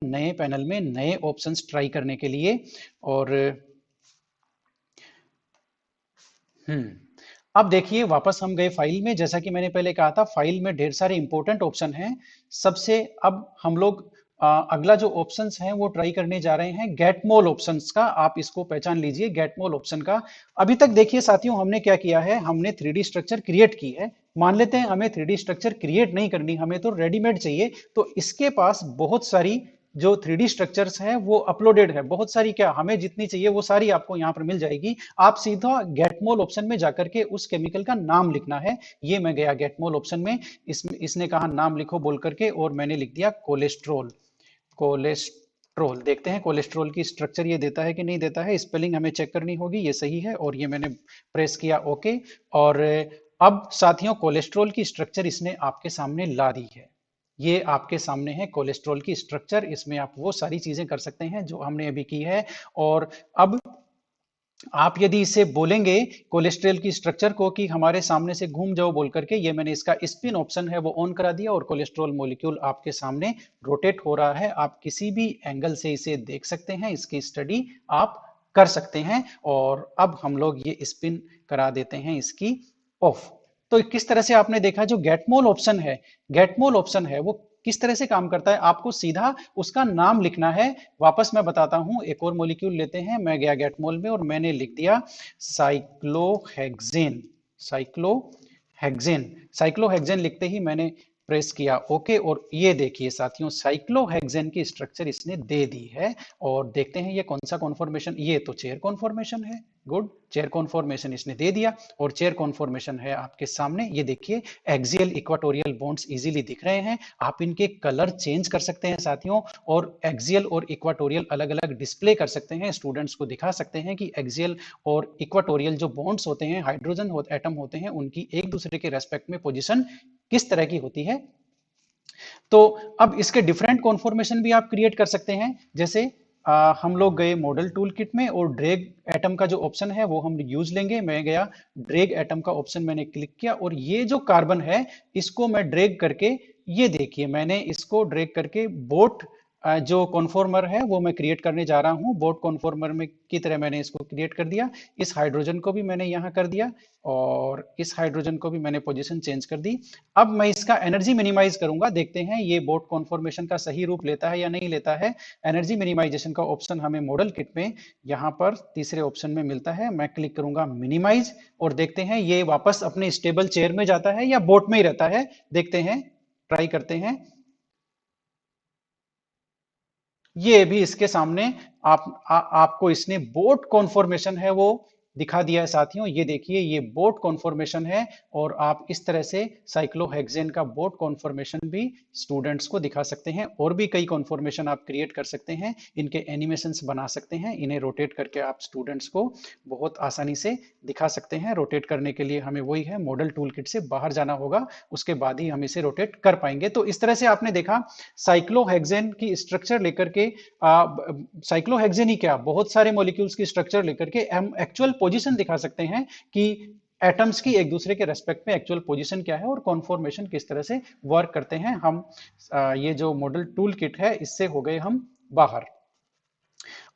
नए पैनल में नए ऑप्शंस ट्राई करने के लिए। और अब देखिए वापस हम गए फाइल में। जैसा कि मैंने पहले कहा था, फाइल में ढेर सारे इंपॉर्टेंट ऑप्शन हैं। सबसे अब हम लोग अगला जो ऑप्शंस हैं वो ट्राई करने जा रहे हैं गेट मोल ऑप्शंस का। आप इसको पहचान लीजिए गेट मोल ऑप्शन का। अभी तक देखिए साथियों, हमने क्या किया है, हमने 3D स्ट्रक्चर क्रिएट की है। मान लेते हैं हमें 3D स्ट्रक्चर क्रिएट नहीं करनी, हमें तो रेडीमेड चाहिए। तो इसके पास बहुत सारी जो 3D स्ट्रक्चर्स है वो अपलोडेड है, बहुत सारी। क्या हमें जितनी चाहिए वो सारी आपको यहाँ पर मिल जाएगी। आप सीधा गेटमोल ऑप्शन में जाकर के उस केमिकल का नाम लिखना है। ये मैं गया गेटमोल ऑप्शन में, इसने कहा नाम लिखो बोल करके, और मैंने लिख दिया कोलेस्ट्रोल। कोलेस्ट्रोल, देखते हैं कोलेस्ट्रोल की स्ट्रक्चर ये देता है कि नहीं देता है। स्पेलिंग हमें चेक करनी होगी, ये सही है, और ये मैंने प्रेस किया ओके। और अब साथियों कोलेस्ट्रोल की स्ट्रक्चर इसने आपके सामने ला दी है। ये आपके सामने है कोलेस्ट्रॉल की स्ट्रक्चर। इसमें आप वो सारी चीजें कर सकते हैं जो हमने अभी की है। और अब आप यदि इसे बोलेंगे कोलेस्ट्रॉल की स्ट्रक्चर को कि हमारे सामने से घूम जाओ बोल करके, ये मैंने इसका स्पिन ऑप्शन है वो ऑन करा दिया, और कोलेस्ट्रॉल मॉलिक्यूल आपके सामने रोटेट हो रहा है। आप किसी भी एंगल से इसे देख सकते हैं, इसकी स्टडी आप कर सकते हैं। और अब हम लोग ये स्पिन करा देते हैं इसकी ऑफ। तो किस तरह से आपने देखा, जो गेटमोल ऑप्शन है, गेटमोल ऑप्शन है वो किस तरह से काम करता है, आपको सीधा उसका नाम लिखना है। वापस मैं बताता हूं, एक और मॉलिक्यूल लेते हैं। मैं गया गेटमोल में और मैंने लिख दिया साइक्लोहेक्सेन। साइक्लोहेक्सेन, साइक्लोहेक्सेन लिखते ही मैंने प्रेस किया ओके। और ये देखिए साथियों, साइक्लोहेक्सेन की स्ट्रक्चर इसने दे दी है। और देखते हैं ये कौन सा कॉन्फॉर्मेशन, ये तो चेयर कॉन्फॉर्मेशन है। गुड, चेयर कॉन्फॉर्मेशन इसने दे दिया। और चेयर कॉन्फॉर्मेशन है आपके सामने, ये देखिए एक्सियल इक्वाटोरियल बॉन्ड्स इजीली दिख रहे हैं। आप इनके कलर चेंज कर सकते हैं साथियों, और एक्सियल और इक्वाटोरियल अलग अलग डिस्प्ले कर सकते हैं। स्टूडेंट्स को दिखा सकते हैं कि एक्सियल और इक्वाटोरियल जो बॉन्ड्स होते हैं, हाइड्रोजन एटम होते हैं, उनकी एक दूसरे के रेस्पेक्ट में पोजीशन किस तरह की होती है। तो अब इसके डिफरेंट कॉन्फॉर्मेशन भी आप क्रिएट कर सकते हैं। जैसे हम लोग गए मॉडल टूल किट में, और ड्रैग एटम का जो ऑप्शन है वो हम यूज लेंगे। मैं गया ड्रैग एटम का ऑप्शन, मैंने क्लिक किया, और ये जो कार्बन है इसको मैं ड्रैग करके, ये देखिए मैंने इसको ड्रैग करके बोट जो कॉन्फॉर्मर है वो मैं क्रिएट करने जा रहा हूँ। बोट कॉन्फॉर्मर में की तरह मैंने इसको क्रिएट कर दिया। इस हाइड्रोजन को भी मैंने यहाँ कर दिया, और इस हाइड्रोजन को भी मैंने पोजीशन चेंज कर दी। अब मैं इसका एनर्जी मिनिमाइज करूंगा, देखते हैं ये बोट कॉन्फॉर्मेशन का सही रूप लेता है या नहीं लेता है। एनर्जी मिनिमाइजेशन का ऑप्शन हमें मॉडल किट में यहाँ पर तीसरे ऑप्शन में मिलता है। मैं क्लिक करूंगा मिनिमाइज, और देखते हैं ये वापस अपने स्टेबल चेयर में जाता है या बोट में ही रहता है। देखते हैं, ट्राई करते हैं। ये भी इसके सामने आपको इसने बोट कॉन्फॉर्मेशन है वो दिखा दिया है साथियों। ये देखिए ये बोट कॉन्फॉर्मेशन है, और आप इस तरह से साइक्लोहेक्सेन का बोट कॉन्फॉर्मेशन भी स्टूडेंट्स को दिखा सकते हैं। और भी कई कॉन्फॉर्मेशन आप क्रिएट कर सकते हैं, इनके एनिमेशंस बना सकते हैं। इन्हें रोटेट करके आप स्टूडेंट्स को बहुत आसानी से दिखा सकते हैं। रोटेट करने के लिए हमें वही है, मॉडल टूल किट से बाहर जाना होगा, उसके बाद ही हम इसे रोटेट कर पाएंगे। तो इस तरह से आपने देखा साइक्लोहेक्सेन की स्ट्रक्चर लेकर के, साइक्लोहेक्सेन ही क्या, बहुत सारे मॉलिक्यूल्स की स्ट्रक्चर लेकर के हम एक्चुअल पोजीशन दिखा सकते हैं कि एटम्स की एक दूसरे के रेस्पेक्ट में एक्चुअल पोजीशन क्या है और कॉन्फॉर्मेशन किस तरह से वर्क करते हैं। हम ये जो मॉडल टूल किट है इससे हो गए हम बाहर।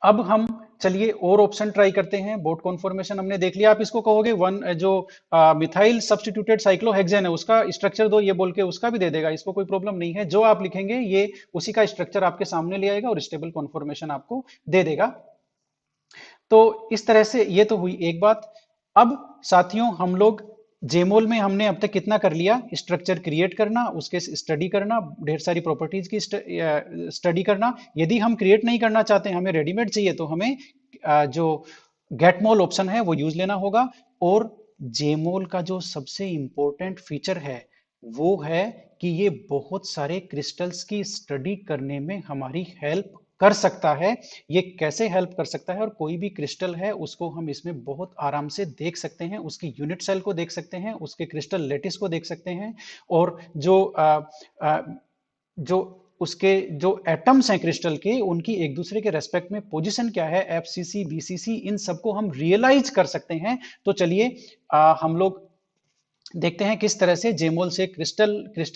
अब हम चलिए और ऑप्शन ट्राई करते हैं। बोट कॉन्फॉर्मेशन हमने देख लिया। आप इसको कहोगे वन जो मिथाइल सब्स्टिट्यूटेड साइक्लोहेक्सेन है उसका स्ट्रक्चर दो, ये बोल के उसका भी दे देगा, इसको कोई प्रॉब्लम नहीं है। जो आप लिखेंगे ये उसी का स्ट्रक्चर आपके सामने ले आएगा और स्टेबल कॉन्फॉर्मेशन आपको दे देगा। तो इस तरह से ये तो हुई एक बात। अब साथियों हम लोग जेमोल में हमने अब तक कितना कर लिया, स्ट्रक्चर क्रिएट करना, उसके स्टडी करना, ढेर सारी प्रॉपर्टीज की स्टडी करना। यदि हम क्रिएट नहीं करना चाहते, हमें रेडीमेड चाहिए, तो हमें जो गेटमोल ऑप्शन है वो यूज लेना होगा। और जेमोल का जो सबसे इंपॉर्टेंट फीचर है वो है कि ये बहुत सारे क्रिस्टल्स की स्टडी करने में हमारी हेल्प कर सकता है। ये कैसे हेल्प कर सकता है, और कोई भी क्रिस्टल है उसको हम इसमें बहुत आराम से देख सकते हैं, उसकी यूनिट सेल को देख सकते हैं, उसके क्रिस्टल लेटिस को देख सकते हैं, और जो उसके जो एटम्स हैं क्रिस्टल के, उनकी एक दूसरे के रेस्पेक्ट में पोजीशन क्या है, एफसीसी बीसीसी, इन सबको हम रियलाइज कर सकते हैं। तो चलिए हम लोग देखते हैं किस तरह से जेमोल से क्रिस्टल क्रिस्टल